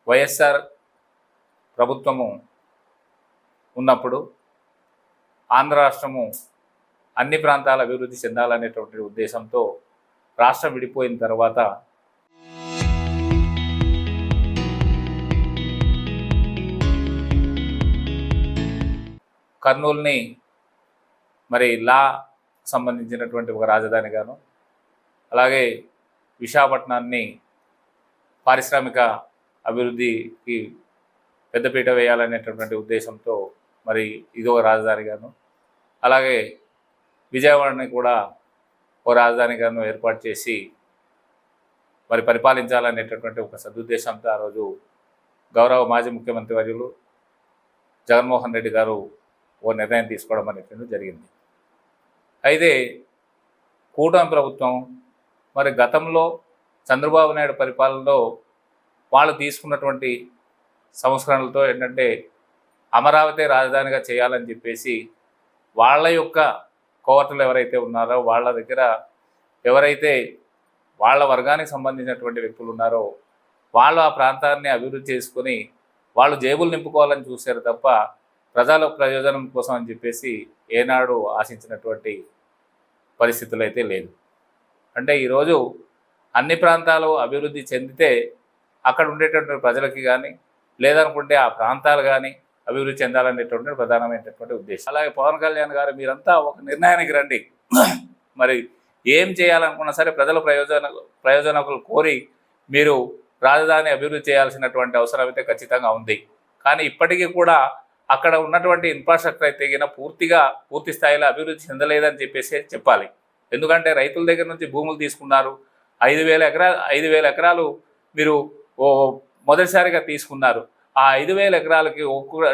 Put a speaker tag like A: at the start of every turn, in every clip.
A: వైఎస్ఆర్ ప్రభుత్వము ఉన్నప్పుడు ఆంధ్ర రాష్ట్రము అన్ని ప్రాంతాల అభివృద్ధి చెందాలనేటువంటి ఉద్దేశంతో రాష్ట్రం విడిపోయిన తర్వాత కర్నూలుని మరి లా సంబంధించినటువంటి ఒక రాజధానిగాను, అలాగే విశాఖపట్నాన్ని పారిశ్రామిక అభివృద్ధికి పెద్దపీట వేయాలనేటటువంటి ఉద్దేశంతో మరి ఇదో రాజధానిగాను, అలాగే విజయవాడని కూడా ఓ రాజధానిగాను ఏర్పాటు చేసి మరి పరిపాలించాలనేటటువంటి ఒక సదుద్దేశంతో ఆ రోజు గౌరవ మాజీ ముఖ్యమంత్రి వర్యులు జగన్మోహన్ రెడ్డి గారు ఓ నిర్ణయం తీసుకోవడం అనేది జరిగింది. అయితే కూటమి ప్రభుత్వం మరి గతంలో చంద్రబాబు నాయుడు పరిపాలనలో వాళ్ళు తీసుకున్నటువంటి సంస్కరణలతో ఏంటంటే అమరావతి రాజధానిగా చేయాలని చెప్పేసి వాళ్ళ యొక్క కోవతలు ఎవరైతే ఉన్నారో వాళ్ళ దగ్గర ఎవరైతే వాళ్ళ వర్గానికి సంబంధించినటువంటి వ్యక్తులు ఉన్నారో వాళ్ళు ఆ ప్రాంతాన్ని అభివృద్ధి చేసుకొని వాళ్ళు జేబులు నింపుకోవాలని చూశారు తప్ప ప్రజల ప్రయోజనం కోసం అని చెప్పేసి ఏనాడు ఆశించినటువంటి పరిస్థితులు అయితే లేదు. అంటే ఈరోజు అన్ని ప్రాంతాలు అభివృద్ధి చెందితే అక్కడ ఉండేటటువంటి ప్రజలకి కానీ లేదనుకుంటే ఆ ప్రాంతాలు కానీ అభివృద్ధి చెందాలనేటువంటి ప్రధానమైనటువంటి ఉద్దేశం. అలాగే పవన్ కళ్యాణ్ గారు మీరంతా ఒక నిర్ణయానికి రండి, మరి ఏం చేయాలనుకున్నా సరే ప్రజల ప్రయోజనాలు కోరి మీరు రాజధాని అభివృద్ధి చేయాల్సినటువంటి అవసరం అయితే ఖచ్చితంగా ఉంది. కానీ ఇప్పటికీ కూడా అక్కడ ఉన్నటువంటి ఇన్ఫ్రాస్ట్రక్చర్ అయితే పూర్తి స్థాయిలో అభివృద్ధి చెందలేదని చెప్పేసి చెప్పాలి. ఎందుకంటే రైతుల దగ్గర నుంచి భూములు తీసుకున్నారు, 5,000 ఎకరాలు మీరు మొదటిసారిగా తీసుకున్నారు. ఆ 5,000 ఎకరాలకి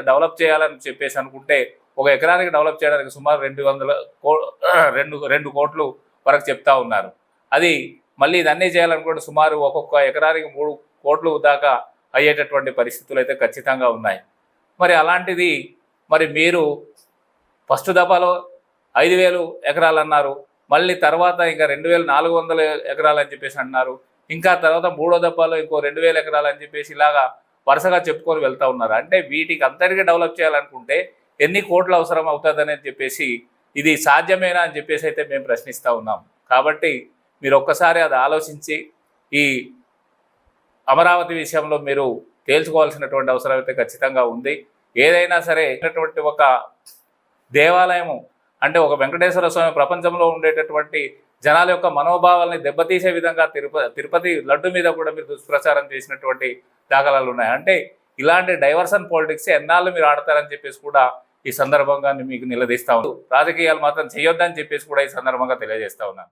A: డెవలప్ చేయాలని చెప్పేసి అనుకుంటే ఒక ఎకరానికి డెవలప్ చేయడానికి సుమారు 2 కోట్లు వరకు చెప్తా ఉన్నారు. అది మళ్ళీ ఇదన్నీ చేయాలనుకుంటే సుమారు ఒక్కొక్క ఎకరానికి 3 కోట్లు దాకా అయ్యేటటువంటి పరిస్థితులు అయితే ఖచ్చితంగా ఉన్నాయి. మరి అలాంటిది మరి మీరు ఫస్ట్ దఫాలో 5,000 ఎకరాలు అన్నారు, మళ్ళీ తర్వాత ఇంకా 2,400 ఎకరాలు అని చెప్పేసి అన్నారు, ఇంకా తర్వాత మూడో దఫాలో ఇంకో 2,000 ఎకరాలు అని చెప్పేసి ఇలాగా వరుసగా చెప్పుకొని వెళ్తూ ఉన్నారు. అంటే వీటికి అంతటికీ డెవలప్ చేయాలనుకుంటే ఎన్ని కోట్లు అవసరం అవుతుందని చెప్పేసి ఇది సాధ్యమేనా అని చెప్పేసి అయితే మేము ప్రశ్నిస్తూ ఉన్నాం. కాబట్టి మీరు ఒక్కసారి అది ఆలోచించి ఈ అమరావతి విషయంలో మీరు తేల్చుకోవాల్సినటువంటి అవసరం అయితే ఖచ్చితంగా ఉంది. ఏదైనా సరే అయినటువంటి ఒక దేవాలయము అంటే ఒక వెంకటేశ్వర స్వామి ప్రపంచంలో ఉండేటటువంటి జనాల యొక్క మనోభావాల్ని దెబ్బతీసే విధంగా తిరుపతి లడ్డు మీద కూడా మీరు దుష్ప్రచారం చేసినటువంటి దాఖలాలు ఉన్నాయి. అంటే ఇలాంటి డైవర్షన్ పాలిటిక్స్ ఎన్నాళ్ళు మీరు ఆడతారని చెప్పేసి కూడా ఈ సందర్భంగా మీకు నిలదీస్తా ఉన్నాను. రాజకీయాలు మాత్రం చేయొద్దని చెప్పేసి కూడా ఈ సందర్భంగా తెలియజేస్తా ఉన్నాను.